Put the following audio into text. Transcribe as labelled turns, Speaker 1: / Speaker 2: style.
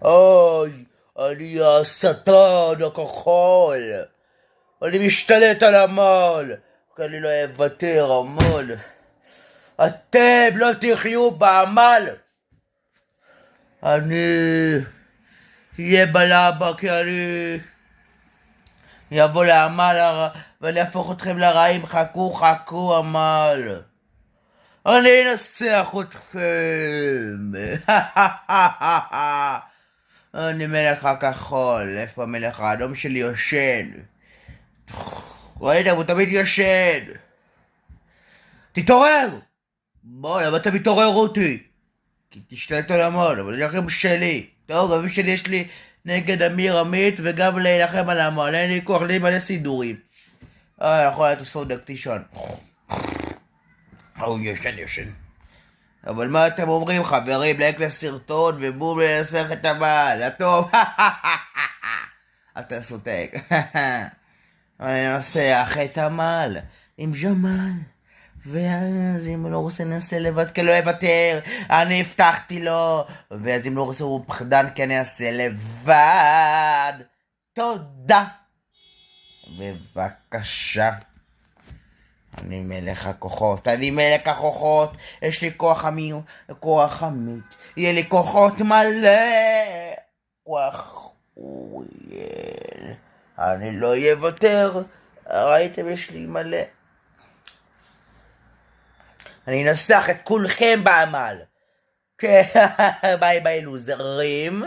Speaker 1: אוי, אני השטן הכחול. אני משתלט על עמל, כי אני לא אוותר, עמל. אתם לא תחיו בעמל. אני אהיה בלבה, כי אני אבוא לעמל ואני אהפוך אתכם לרעים. חכו, חכו, עמל. אני אנצח אתכם. אני מלך הכחול. איפה המלך האדום שלי יושן? ראיתם, הוא תמיד יושן. תתעורר! בוא, למה אתה מתעורר אותי? כי תשתלט על המון, אבל זה לכם שלי. טוב, גם שלי יש לי נגד אמיר עמית וגם להילחם על המון. אין לי כוח, לי מלא סידורים. יכול להיות סודק, תישון. ישן. אבל מה אתם אומרים, חברים? לייק לסרטון ובום לנסח את הבעל. הטוב. אתה סוטק. אני אנסח את המעל עם ג'מאל. ואז אם הוא לא רוצה ננסה לבד, כי לא יוותר, אני הבטחתי לו. ואז אם לא רוצה הוא פחדן, כי אני אעשה לבד. תודה. בבקשה. אני מלך הכוחות, יש לי כוח אמיר, כוח עמית, יהיה לי כוחות מלא, כוח אוריאל, אני לא אוותר, ראיתם יש לי מלא, אני אנסח את כולכם בעמל, ביי ביי לוזרים.